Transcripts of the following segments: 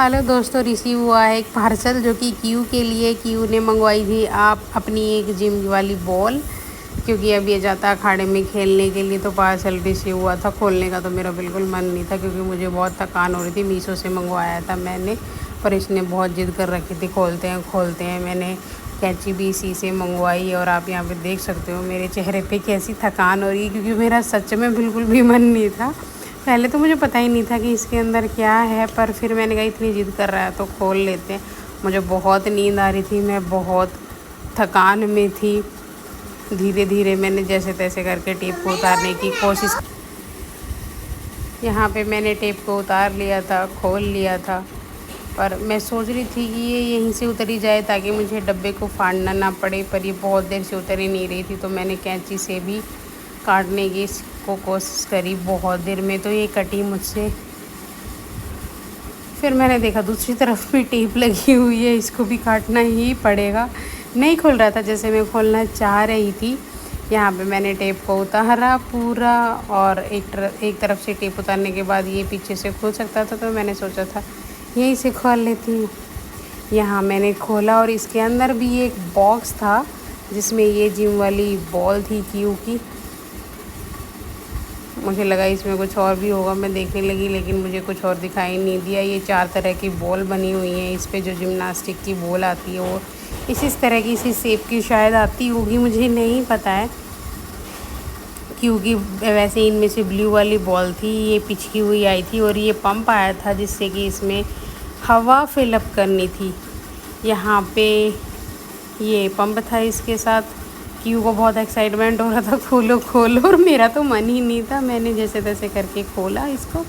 Hello दोस्तों, receive हुआ है एक पार्सल जो कि क्यू के लिए। क्यू ने मंगवाई थी आप अपनी एक जिम वाली बॉल, क्योंकि अब ये जाता है अखाड़े में खेलने के लिए। तो पार्सल रिसीव हुआ था। खोलने का तो मेरा बिल्कुल मन नहीं था, क्योंकि मुझे बहुत थकान हो रही थी। मीशो से मंगवाया था मैंने, पर इसने बहुत जिद कर रखी थी, खोलते हैं। मैंने कैंची भी इसी से मंगवाई और आप यहाँ पे देख सकते हो मेरे चेहरे पे कैसी थकान हो रही है, क्योंकि मेरा सच में बिल्कुल भी मन नहीं था। पहले तो मुझे पता ही नहीं था कि इसके अंदर क्या है, पर फिर मैंने कहा इतनी जिद कर रहा है तो खोल लेते हैं। मुझे बहुत नींद आ रही थी, मैं बहुत थकान में थी। धीरे धीरे मैंने जैसे तैसे करके टेप को उतारने की कोशिश। यहाँ पे मैंने टेप को उतार लिया था, खोल लिया था, पर मैं सोच रही थी कि ये यहीं से उतरी जाए ताकि मुझे डब्बे को फाड़ना ना पड़े, पर ये बहुत देर से उतर ही नहीं रही थी। तो मैंने कैंची से भी काटने की को कोशिश करी बहुत देर में, तो ये कटी मुझसे। फिर मैंने देखा दूसरी तरफ भी टेप लगी हुई है, इसको भी काटना ही पड़ेगा। नहीं खुल रहा था जैसे मैं खोलना चाह रही थी। यहाँ पे मैंने टेप को उतारा पूरा, और एक तरफ से टेप उतारने के बाद ये पीछे से खुल सकता था, तो मैंने सोचा था यहीं से खोल लेती हूँ। यहाँ मैंने खोला और इसके अंदर भी एक बॉक्स था जिसमें ये जिम वाली बॉल थी क्यू की। मुझे लगा इसमें कुछ और भी होगा, मैं देखने लगी, लेकिन मुझे कुछ और दिखाई नहीं दिया। ये 4 तरह की बॉल बनी हुई हैं। इस पे जो जिम्नास्टिक की बॉल आती है वो इसी तरह की, इसी शेप की शायद आती होगी, मुझे नहीं पता है, क्योंकि वैसे इनमें से ब्लू वाली बॉल थी, ये पिचकी हुई आई थी, और ये पंप आया था जिससे कि इसमें हवा फिलअप करनी थी। यहाँ पे ये पंप था, इसके साथ क्यू को बहुत एक्साइटमेंट हो रहा था, खोलो खोलो, और मेरा तो मन ही नहीं था। मैंने जैसे तैसे करके खोला इसको,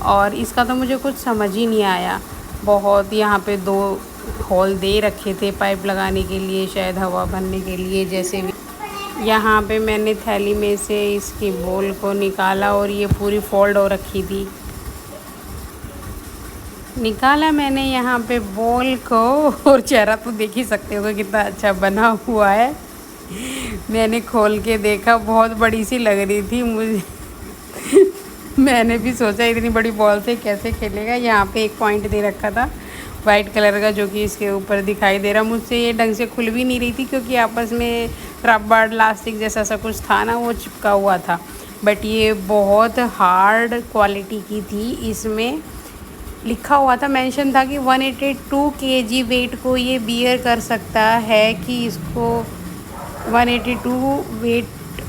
और इसका तो मुझे कुछ समझ ही नहीं आया। बहुत यहाँ पे 2 होल दे रखे थे पाइप लगाने के लिए, शायद हवा भरने के लिए। जैसे भी यहाँ पे मैंने थैली में से इसकी बॉल को निकाला, और ये पूरी फोल्ड हो रखी थी। निकाला मैंने यहाँ पे बॉल को, और चेहरा तो देख ही सकते हो कितना अच्छा बना हुआ है। मैंने खोल के देखा, बहुत बड़ी सी लग रही थी मुझे। मैंने भी सोचा इतनी बड़ी बॉल से कैसे खेलेगा। यहाँ पे एक पॉइंट दे रखा था वाइट कलर का, जो कि इसके ऊपर दिखाई दे रहा। मुझसे ये ढंग से खुल भी नहीं रही थी, क्योंकि आपस में रबड़ इलास्टिक जैसा सा कुछ था ना, वो चिपका हुआ था। बट ये बहुत हार्ड क्वालिटी की थी। इसमें लिखा हुआ था, मेंशन था कि 182 kg वेट को ये बियर कर सकता है, कि इसको 182 वेट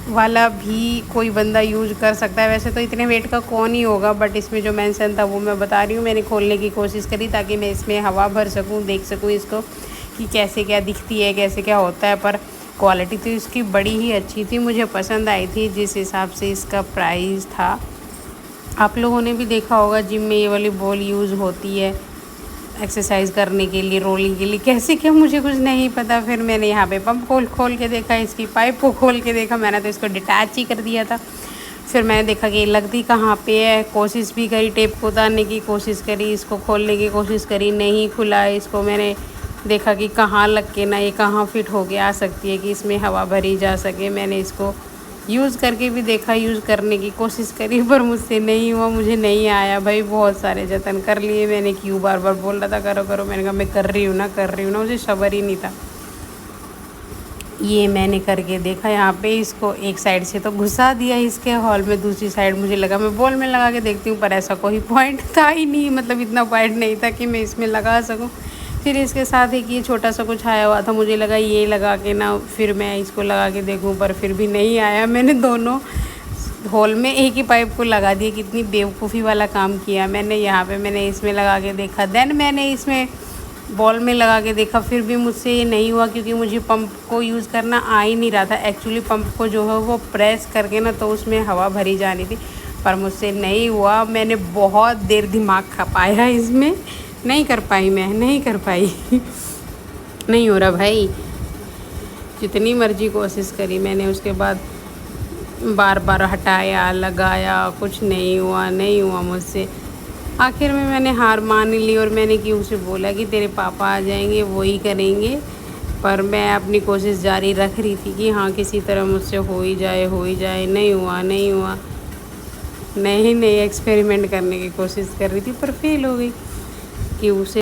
वाला भी कोई बंदा यूज कर सकता है। वैसे तो इतने वेट का कौन ही होगा, बट इसमें जो मेंशन था वो मैं बता रही हूँ। मैंने खोलने की कोशिश करी ताकि मैं इसमें हवा भर सकूँ, देख सकूँ इसको कि कैसे क्या दिखती है, कैसे क्या होता है। पर क्वालिटी तो इसकी बड़ी ही अच्छी थी, मुझे पसंद आई थी जिस हिसाब से इसका प्राइस था। आप लोगों ने भी देखा होगा जिम में ये वाली बॉल यूज़ होती है एक्सरसाइज करने के लिए, रोलिंग के लिए, कैसे क्या मुझे कुछ नहीं पता। फिर मैंने यहाँ पे पंप खोल के देखा, इसकी पाइप को खोल के देखा। मैंने तो इसको डिटैच ही कर दिया था। फिर मैंने देखा कि लगती कहाँ पे है, कोशिश भी करी, टेप को उतारने की कोशिश करी, इसको खोलने की कोशिश करी, नहीं खुला। इसको मैंने देखा कि कहाँ लग के ना ये कहाँ फिट हो के आ सकती है कि इसमें हवा भरी जा सके। मैंने इसको यूज़ करके भी देखा, यूज़ करने की कोशिश करी, पर मुझसे नहीं हुआ, मुझे नहीं आया। भाई बहुत सारे जतन कर लिए मैंने। क्यों बार बार बोल रहा था करो करो, मैंने कहा मैं कर रही हूँ ना, मुझे सब्र ही नहीं था। ये मैंने करके देखा। यहाँ पे इसको एक साइड से तो घुसा दिया इसके हॉल में, दूसरी साइड मुझे लगा मैं बॉल में लगा के देखती हूँ, पर ऐसा कोई पॉइंट था ही नहीं, मतलब इतना पॉइंट नहीं था कि मैं इसमें लगा सकूँ। फिर इसके साथ एक ये छोटा सा कुछ आया हुआ था, मुझे लगा ये लगा के ना फिर मैं इसको लगा के देखूँ, पर फिर भी नहीं आया। मैंने दोनों होल में एक ही पाइप को लगा दिया। कितनी बेवकूफ़ी वाला काम किया मैंने। यहाँ पे मैंने इसमें लगा के देखा, देन मैंने इसमें बॉल में लगा के देखा, फिर भी मुझसे ये नहीं हुआ, क्योंकि मुझे पंप को यूज़ करना आ ही नहीं रहा था। एक्चुअली पंप को जो है वो प्रेस करके ना तो उसमें हवा भरी जानी थी, पर मुझसे नहीं हुआ। मैंने बहुत देर दिमाग खपाया इसमें, नहीं कर पाई, मैं नहीं कर पाई। नहीं हो रहा भाई, जितनी मर्जी कोशिश करी मैंने, उसके बाद बार बार हटाया, लगाया, कुछ नहीं हुआ मुझसे। आखिर में मैंने हार मान ली, और मैंने क्यों से बोला कि तेरे पापा आ जाएंगे वो ही करेंगे। पर मैं अपनी कोशिश जारी रख रही थी कि हाँ किसी तरह मुझसे हो ही जाए। नहीं हुआ। नहीं एक्सपेरिमेंट करने की कोशिश कर रही थी, पर फेल हो गई। कि उसे